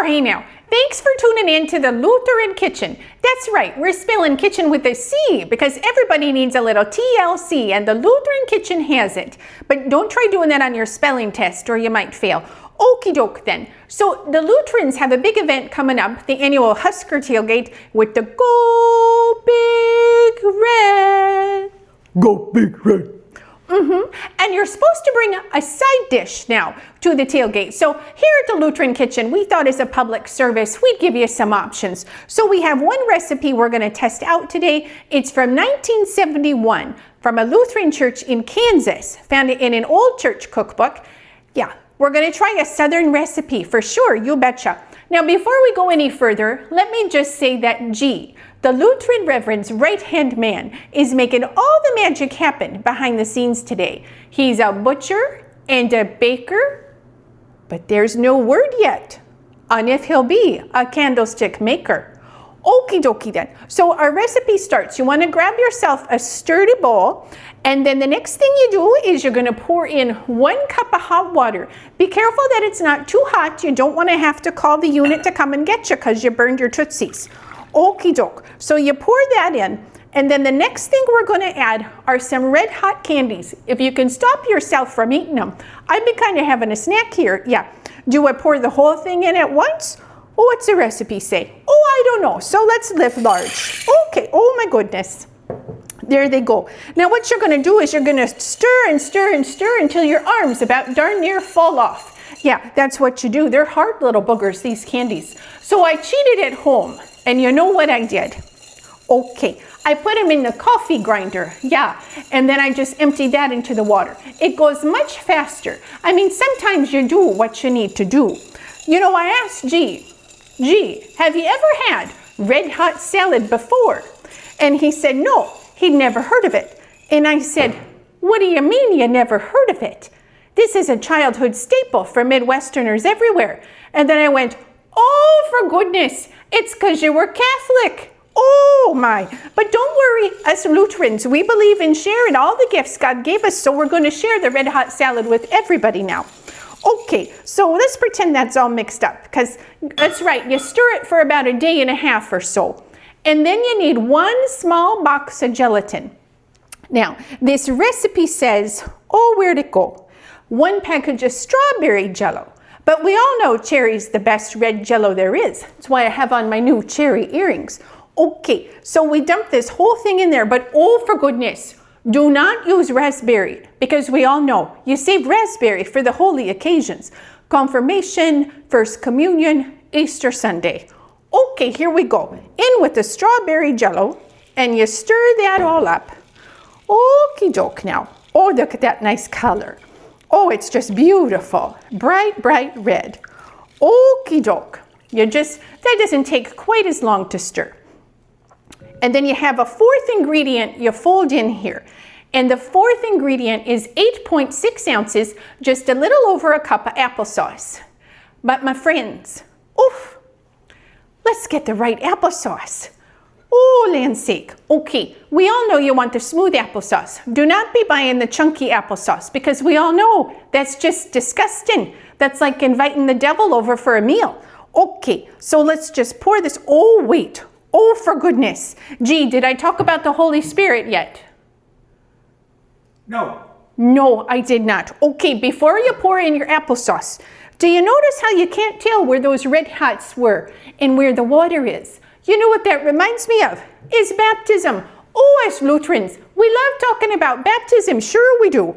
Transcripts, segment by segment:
hey now. Thanks for tuning in to the Lutheran Kitchen. That's right, we're spelling kitchen with a C because everybody needs a little TLC and the Lutheran Kitchen has it. But don't try doing that on your spelling test or you might fail. Okie doke then. So the Lutherans have a big event coming up, the annual Husker Tailgate with the Go Big Red. Go Big Red. And you're supposed to bring a side dish now to the tailgate. So here at the Lutheran Kitchen, we thought as a public service, we'd give you some options. So we have one recipe we're going to test out today. It's from 1971 from a Lutheran church in Kansas, found it in an old church cookbook. Yeah, we're going to try a Southern recipe for sure, you betcha. Now, before we go any further, let me just say that G, the Lutheran Reverend's right-hand man, is making all the magic happen behind the scenes today. He's a butcher and a baker, but there's no word yet on if he'll be a candlestick maker. Okie dokie then. So our recipe starts. You want to grab yourself a sturdy bowl, and then the next thing you do is you're going to pour in 1 cup of hot water. Be careful that it's not too hot. You don't want to have to call the unit to come and get you because you burned your Tootsies. Okie doke. So you pour that in, and then the next thing we're going to add are some red hot candies. If you can stop yourself from eating them. I've been kind of having a snack here. Yeah. Do I pour the whole thing in at once? Oh, what's the recipe say? Oh, I don't know. So let's live large. Okay. Oh my goodness. There they go. Now what you're going to do is you're going to stir and stir and stir until your arms about darn near fall off. Yeah, that's what you do. They're hard little boogers, these candies. So I cheated at home. And you know what I did? Okay, I put them in the coffee grinder, yeah, and then I just emptied that into the water. It goes much faster. I mean, sometimes you do what you need to do. You know, I asked G, have you ever had red hot salad before? And he said, no, he'd never heard of it. And I said, what do you mean you never heard of it? This is a childhood staple for Midwesterners everywhere. And then I went, oh, for goodness, it's because you were Catholic. Oh my. But don't worry, us Lutherans, we believe in sharing all the gifts God gave us, so we're going to share the red hot salad with everybody now. Okay, so let's pretend that's all mixed up, because that's right, you stir it for about a day and a half or so. And then you need 1 small box of gelatin. Now, this recipe says, oh, where'd it go? 1 package of strawberry jello. But we all know cherry's the best red jello there is. That's why I have on my new cherry earrings. Okay, so we dump this whole thing in there, but oh, for goodness, do not use raspberry, because we all know you save raspberry for the holy occasions. Confirmation, First Communion, Easter Sunday. Okay, here we go. In with the strawberry jello, and you stir that all up. Okie doke now. Oh, look at that nice color. Oh, it's just beautiful. Bright, bright red. Okie doke. That doesn't take quite as long to stir. And then you have a 4th ingredient you fold in here. And the 4th ingredient is 8.6 ounces, just a little over a cup of applesauce. But my friends, oof, let's get the right applesauce. Oh, land's sake. Okay, we all know you want the smooth applesauce. Do not be buying the chunky applesauce, because we all know that's just disgusting. That's like inviting the devil over for a meal. Okay, so let's just pour this. Oh, wait. Oh, for goodness. Gee, did I talk about the Holy Spirit yet? No. No, I did not. Okay, before you pour in your applesauce, do you notice how you can't tell where those red hots were and where the water is? You know what that reminds me of? Is baptism. Oh, as Lutherans, we love talking about baptism. Sure we do.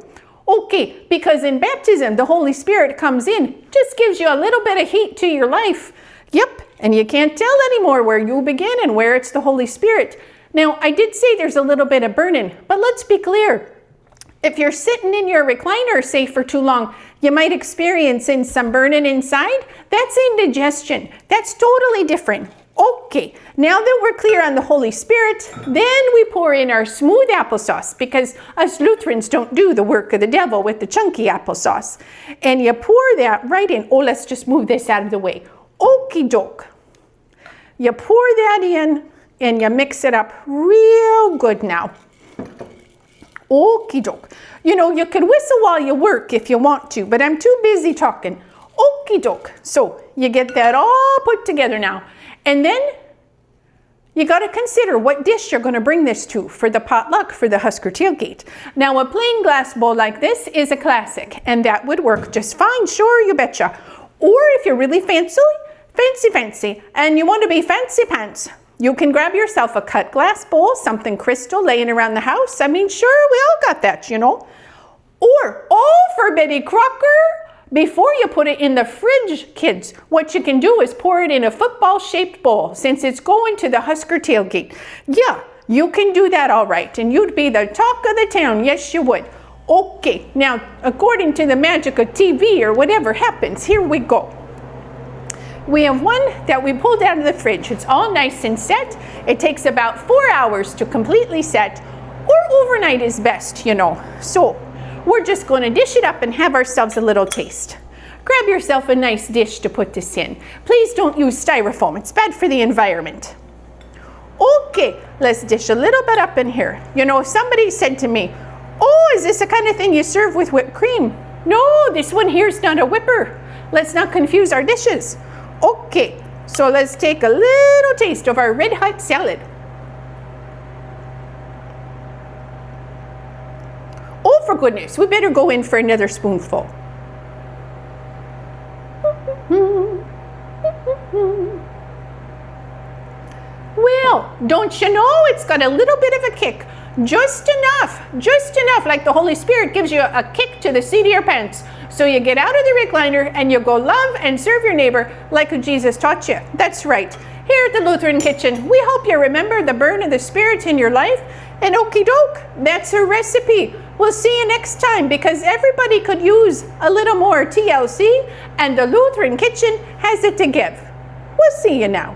Okay, because in baptism, the Holy Spirit comes in, just gives you a little bit of heat to your life. Yep, and you can't tell anymore where you begin and where it's the Holy Spirit. Now, I did say there's a little bit of burning, but let's be clear. If you're sitting in your recliner, say, for too long, you might experience some burning inside. That's indigestion. That's totally different. Okay, now that we're clear on the Holy Spirit, then we pour in our smooth applesauce, because us Lutherans don't do the work of the devil with the chunky applesauce. And you pour that right in. Oh, let's just move this out of the way. Okie doke. You pour that in and you mix it up real good now. Okie doke. You know, you can whistle while you work if you want to, but I'm too busy talking. Okie doke. So you get that all put together now. And then you got to consider what dish you're going to bring this to for the potluck for the Husker tailgate. Now, a plain glass bowl like this is a classic, and that would work just fine, sure, you betcha. Or if you're really fancy, and you want to be fancy pants, you can grab yourself a cut glass bowl, something crystal laying around the house. I mean, sure, we all got that, you know. Or, for Betty Crocker, before you put it in the fridge, kids, what you can do is pour it in a football-shaped bowl, since it's going to the Husker tailgate. Yeah, you can do that all right, and you'd be the talk of the town. Yes, you would. Okay, now, according to the magic of TV or whatever happens, here we go. We have one that we pulled out of the fridge. It's all nice and set. It takes about 4 hours to completely set, or overnight is best, you know. So, we're just going to dish it up and have ourselves a little taste. Grab yourself a nice dish to put this in. Please don't use styrofoam. It's bad for the environment. Okay, let's dish a little bit up in here. You know, somebody said to me, oh, is this the kind of thing you serve with whipped cream? No, this one here's not a whipper. Let's not confuse our dishes. Okay, so let's take a little taste of our red hot salad. Oh, for goodness, we better go in for another spoonful. Well, don't you know, it's got a little bit of a kick. Just enough, like the Holy Spirit gives you a kick to the seat of your pants. So you get out of the recliner and you go love and serve your neighbor like Jesus taught you. That's right. Here at the Lutheran Kitchen, we hope you remember the burn of the Spirit in your life. And okie doke, that's a recipe. We'll see you next time, because everybody could use a little more TLC, and the Lutheran Kitchen has it to give. We'll see you now.